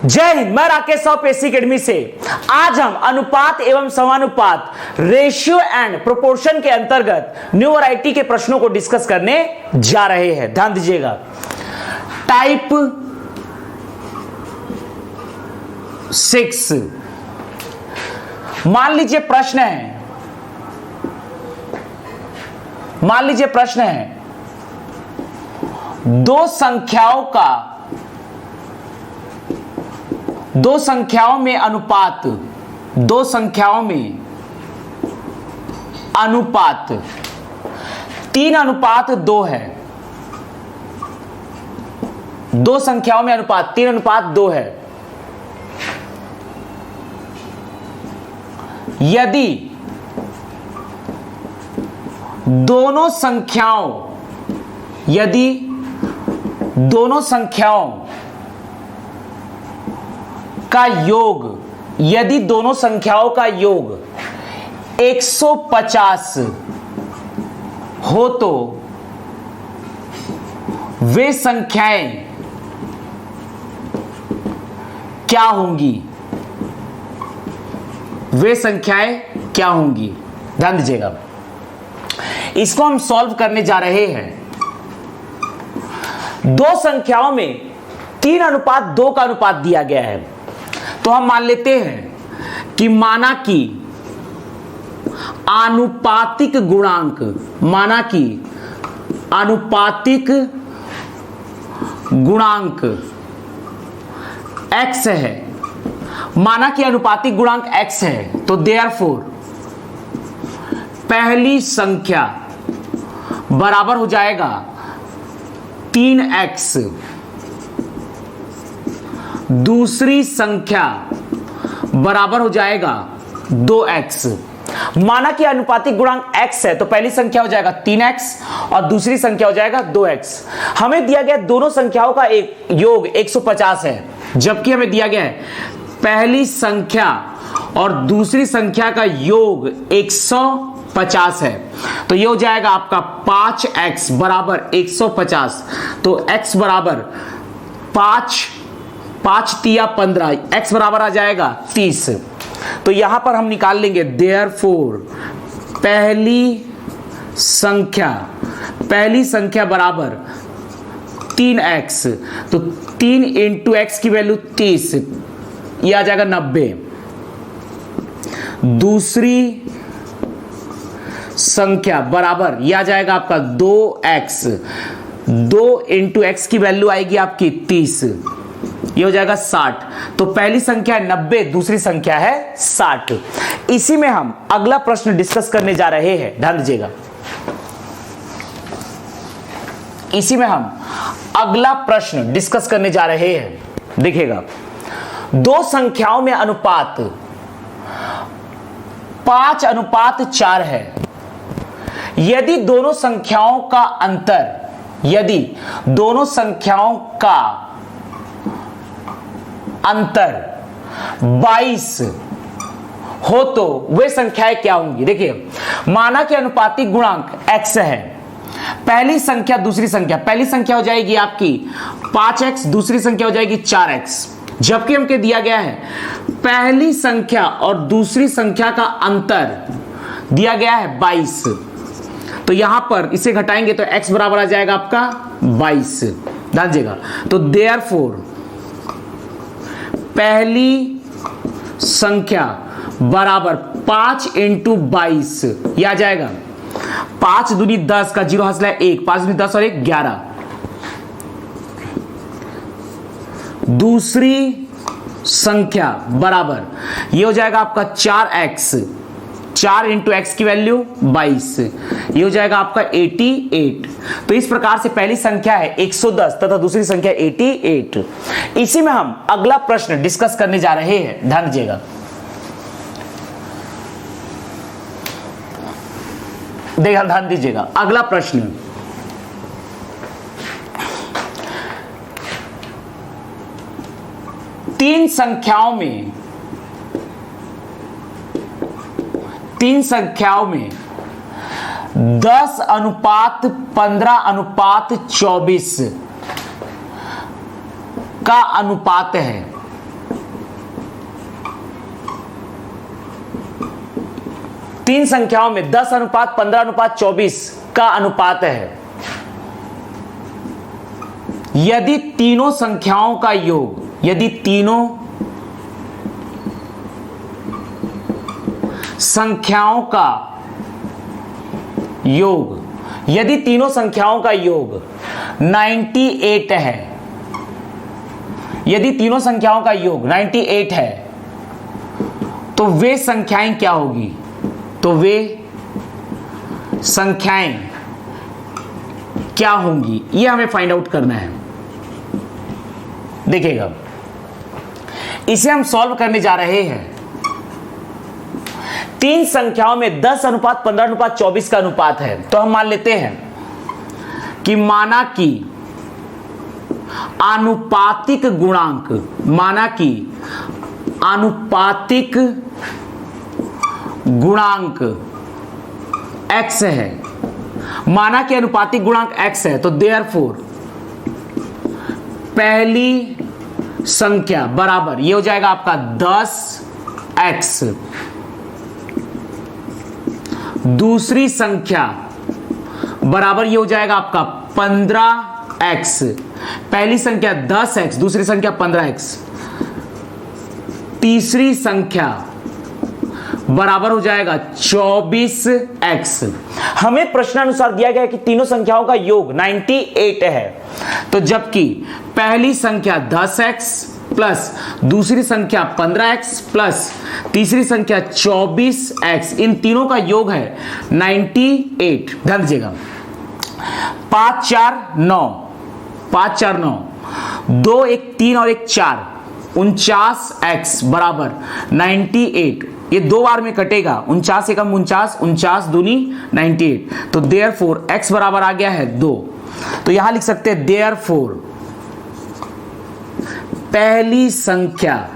जय हिंद। मैं Rakesh of AC academy से आज हम अनुपात एवं समानुपात रेशियो एंड प्रोपोर्शन के अंतर्गत न्यू वैरायटी के प्रश्नों को डिस्कस करने जा रहे हैं। ध्यान दीजिएगा। टाइप 6 मान लीजिए प्रश्न है दो संख्याओं में अनुपात 3:2 है। दो संख्याओं में अनुपात 3:2 है। यदि दोनों संख्याओं का योग 150 हो तो वे संख्याएं क्या होंगी? ध्यान दीजिएगा। इसको हम सॉल्व करने जा रहे हैं। दो संख्याओं में 3:2 का अनुपात दिया गया है, तो हम मान लेते हैं कि माना कि आनुपातिक गुणांक x है। माना कि अनुपातिक गुणांक x है, तो देयरफॉर पहली संख्या बराबर हो जाएगा 3x, दूसरी संख्या बराबर हो जाएगा 2x। माना कि अनुपातिक गुणांक x है, तो पहली संख्या हो जाएगा 3x और दूसरी संख्या हो जाएगा 2x। हमें दिया गया दोनों संख्याओं का एक योग 150 है, जबकि हमें दिया गया है पहली संख्या और दूसरी संख्या का योग 150 है। तो ये हो जाएगा आपका 5x बराबर 150। तो x बराबर 5 तिया 15, x बराबर आ जाएगा 30। तो यहां पर हम निकाल लेंगे देयरफॉर पहली संख्या बराबर 3x। तो 3 इंटू x की वैल्यू 30, ये आ जाएगा 90। दूसरी संख्या बराबर यह आ जाएगा आपका 2x। 2 इंटू x की वैल्यू आएगी आपकी 30, ये हो जाएगा 60। तो पहली संख्या है 90, दूसरी संख्या है 60। इसी में हम अगला प्रश्न डिस्कस करने जा रहे हैं। ध्यान दीजिएगा। देखिएगा, दो संख्याओं में अनुपात 5:4 है। यदि दोनों संख्याओं का अंतर 22 हो तो वे संख्याएं क्या होंगी? देखिए, माना कि अनुपातिक गुणांक x है। पहली संख्या दूसरी संख्या, पहली संख्या हो जाएगी आपकी 5x, दूसरी संख्या हो जाएगी 4x। जबकि हमको दिया गया है पहली संख्या और दूसरी संख्या का अंतर दिया गया है 22। तो यहां पर इसे घटाएंगे तो x बराबर आ जाएगा आपका 22। ध्यान दीजिएगा। तो देयरफॉर पहली संख्या बराबर 5 इंटू 22, यह आ जाएगा 5 दूनी 10 का 0 हासिल है 1, 5 दूनी 10 और 1 11। दूसरी संख्या बराबर ये हो जाएगा आपका 4x। 4 इंटू x की वैल्यू 22, ये हो जाएगा आपका 88। तो इस प्रकार से पहली संख्या है 110 तथा दूसरी संख्या 88। इसी में हम अगला प्रश्न डिस्कस करने जा रहे हैं। ध्यान दीजिएगा। ध्यान दीजिएगा। अगला प्रश्न, तीन संख्याओं में 10:15:24 का अनुपात है। तीन संख्याओं में 10:15:24 का अनुपात है। यदि तीनों संख्याओं का योग, यदि तीनों संख्याओं का योग, यदि तीनों संख्याओं का योग 98 है, यदि तीनों संख्याओं का योग 98 है, तो वे संख्याएं क्या होगी? तो वे संख्याएं क्या होंगी, यह हमें फाइंड आउट करना है। देखिएगा, इसे हम सॉल्व करने जा रहे हैं। तीन संख्याओं में 10:15:24 का अनुपात है, तो हम मान लेते हैं कि माना कि आनुपातिक गुणांक, माना कि आनुपातिक गुणांक x है, माना कि अनुपातिक गुणांक x है, तो देयरफॉर पहली संख्या बराबर ये हो जाएगा आपका 10x, दूसरी संख्या बराबर ये हो जाएगा आपका 15x, पहली संख्या 10x, दूसरी संख्या 15x, तीसरी संख्या बराबर हो जाएगा 24x। हमें प्रश्नानुसार दिया गया है कि तीनों संख्याओं का योग 98 है, तो जबकि पहली संख्या 10x प्लस दूसरी संख्या 15x प्लस तीसरी संख्या 24x, इन तीनों का योग है 98। ध्यान दीजिएगा, 5 4 9, 5 4 9, 2 1 3 और 1 4, 49x बराबर 98। ये दो बार में कटेगा, 49 एकम 49, 49 दूनी 98, तो देयरफॉर x बराबर आ गया है 2। तो यहां लिख सकते हैं देयरफॉर पहली संख्या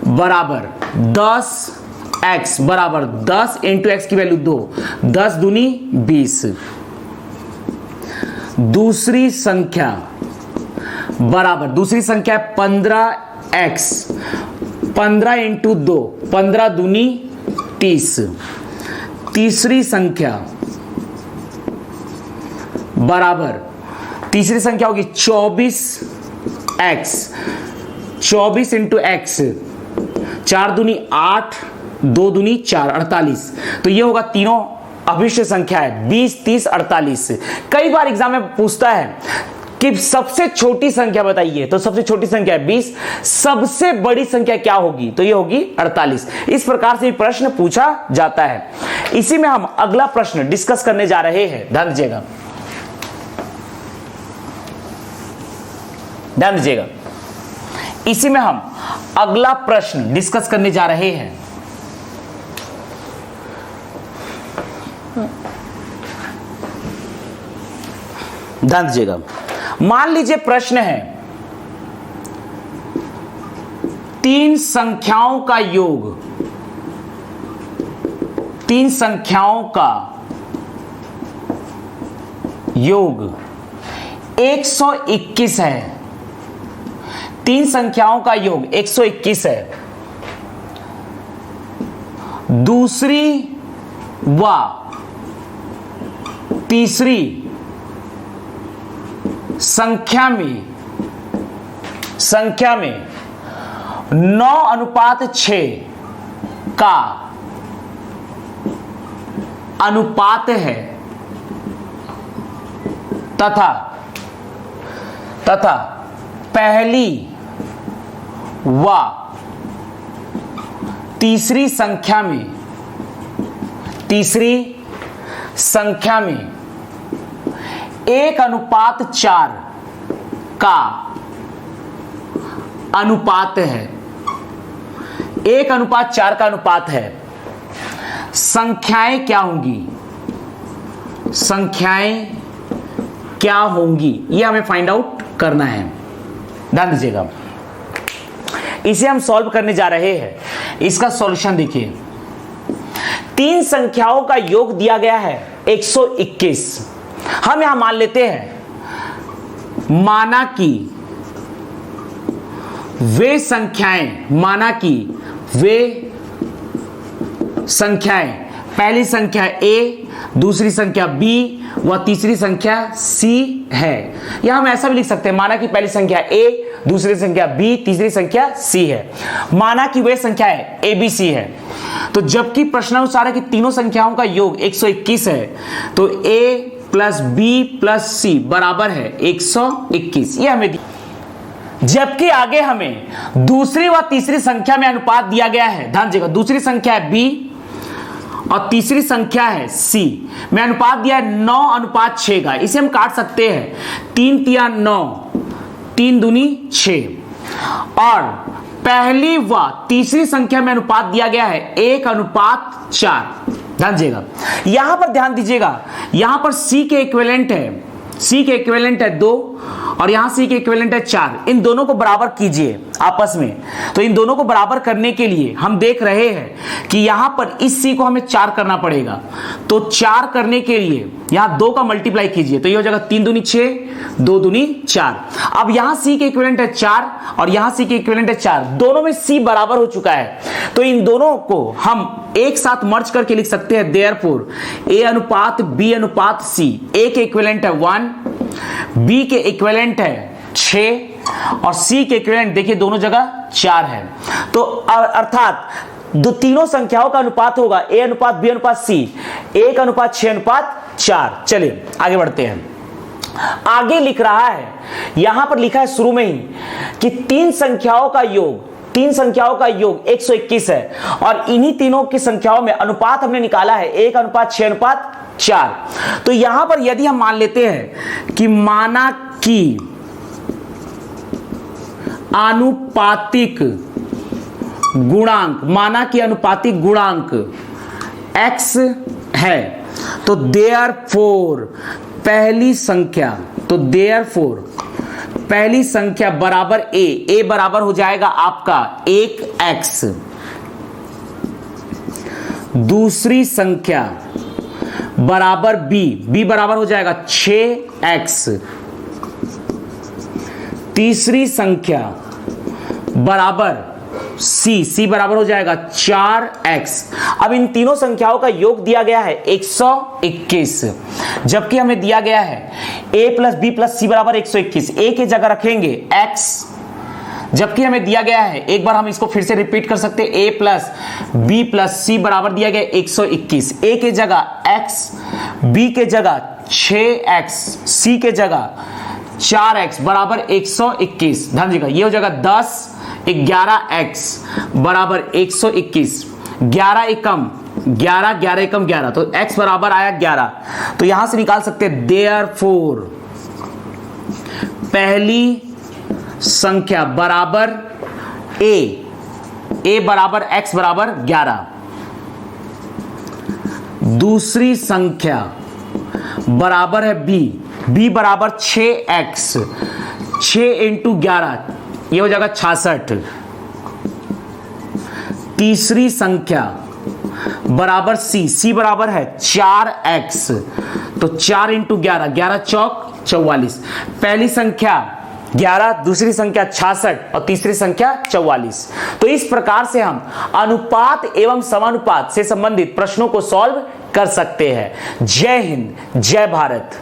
बराबर 10x बराबर 10 इंटू एक्स की वैल्यू 2, 10 दूनी 20, दूसरी संख्या बराबर, दूसरी संख्या 15x, 15 इंटू 2, 15 दूनी 30, तीसरी संख्या बराबर, तीसरी संख्या होगी 24x, 24 इंटू एक्स, 4 दूनी 8, 2 दूनी 4, 48। तो ये होगा तीनों अभिष्ट संख्या है 20 30 48। कई बार एग्जाम में पूछता है कि सबसे छोटी संख्या बताइए, तो सबसे छोटी संख्या है 20, सबसे बड़ी संख्या क्या होगी? तो ये होगी 48। इस प्रकार से प्रश्न पूछा जाता है। इसी में हम अगला प्रश्न डिस्कस करने जा रहे हैं। ध्यान दीजिएगा, ध्यान दीजिएगा, इसी में हम अगला प्रश्न डिस्कस करने जा रहे हैं। ध्यान दीजिएगा, मान लीजिए प्रश्न है तीन संख्याओं का योग, तीन संख्याओं का योग 121 है, तीन संख्याओं का योग 121 है, दूसरी व तीसरी संख्या में 9:6 का अनुपात है तथा पहली व तीसरी संख्या में 1:4 का अनुपात है, 1:4 का अनुपात है। संख्याएं क्या होंगी? संख्याएं क्या होंगी, यह हमें फाइंड आउट करना है। ध्यान दीजिएगा, इसे हम सॉल्व करने जा रहे हैं। इसका सॉल्यूशन देखिए, तीन संख्याओं का योग दिया गया है 121। हम यहां मान लेते हैं माना कि वे संख्याएं पहली संख्या ए, दूसरी संख्या बी व तीसरी संख्या सी है। या हम ऐसा भी लिख सकते हैं, माना कि पहली संख्या ए, दूसरी संख्या बी, तीसरी संख्या सी है। माना कि वे संख्याएं ए बी सी है, तो जबकि प्रश्नानुसार है कि तीनों संख्याओं का योग 121 है, तो ए प्लस बी प्लस सी बराबर है 121। ये हमें जबकि आगे हमें दूसरी व तीसरी संख्या में अनुपात दिया गया है। ध्यान दीजिएगा, दूसरी संख्या है बी और तीसरी संख्या है सी में अनुपात दिया है 9:6 का। इसे हम काट सकते हैं, 3 तिया 9, 3 दूनी 6। और पहली व तीसरी संख्या में अनुपात दिया गया है 1:4। ध्यान दीजिएगा, यहां पर ध्यान दीजिएगा, यहां पर सी के इक्विवेलेंट है, सी के इक्विवेलेंट है 2 और यहां सी के इक्विवेलेंट है 4। इन दोनों को बराबर कीजिए आपस में। तो इन दोनों को बराबर करने के लिए हम देख रहे हैं कि यहां पर इस सी को हमें 4 करना पड़ेगा। तो 4 करने के लिए यहां 2 का मल्टीप्लाई कीजिए, तो ये हो जाएगा 3 दूनी 6, 2 दूनी 4। अब यहां सी के इक्विवेलेंट है 4 और यहां सी के इक्विवेलेंट है 4, दोनों में सी बराबर हो चुका है। तो इन दोनों को हम एक साथ मर्ज करके लिख सकते हैं, देयरफॉर ए अनुपात बी अनुपात सी। ए के इक्विवेलेंट है 1, बी के इक्विवेलेंट है 6 और सी के इक्विवेलेंट देखिए दोनों जगह 4 है। तो अर्थात तीनों संख्याओं का अनुपात होगा ए अनुपात बी अनुपात सी, 1:6:4। चलिए आगे बढ़ते हैं। आगे लिख रहा है, यहां पर लिखा है शुरू में ही कि तीन संख्याओं का योग 121 है और इन्हीं तीनों की संख्याओं में अनुपात हमने निकाला है 1:6:4। तो यहां पर यदि हम मान लेते हैं कि माना कि आनुपातिक गुणांक x है, तो देयरफॉर पहली संख्या बराबर ए बराबर हो जाएगा आपका 1x, दूसरी संख्या बराबर बी बराबर हो जाएगा 6x, तीसरी संख्या बराबर सी बराबर हो जाएगा 4x। अब इन तीनों संख्याओं का योग दिया गया है 121, जबकि हमें दिया गया है a प्लस बी प्लस सी बराबर 121। a की जगह रखेंगे x, जबकि हमें दिया गया है, एक बार हम इसको फिर से रिपीट कर सकते हैं, a प्लस बी प्लस सी बराबर दिया गया 121। a के जगह x, b के जगह 6x, c के जगह 4x बराबर 121। ध्यान दीजिएगा, ये हो जाएगा 10 11x बराबर 121। 11 एकम 11, 11 एकम 11, तो x बराबर आया 11। तो यहां से निकाल सकते हैं, देयरफॉर पहली संख्या बराबर a बराबर x बराबर 11, दूसरी संख्या बराबर है b बराबर 6x, 6 इंटू 11 ये हो जाएगा 66। तीसरी संख्या बराबर सी बराबर है 4x, तो 4 इंटू 11, 11 चौक 44। पहली संख्या 11, दूसरी संख्या 66 और तीसरी संख्या 44। तो इस प्रकार से हम अनुपात एवं समानुपात से संबंधित प्रश्नों को सॉल्व कर सकते हैं। जय हिंद, जय भारत।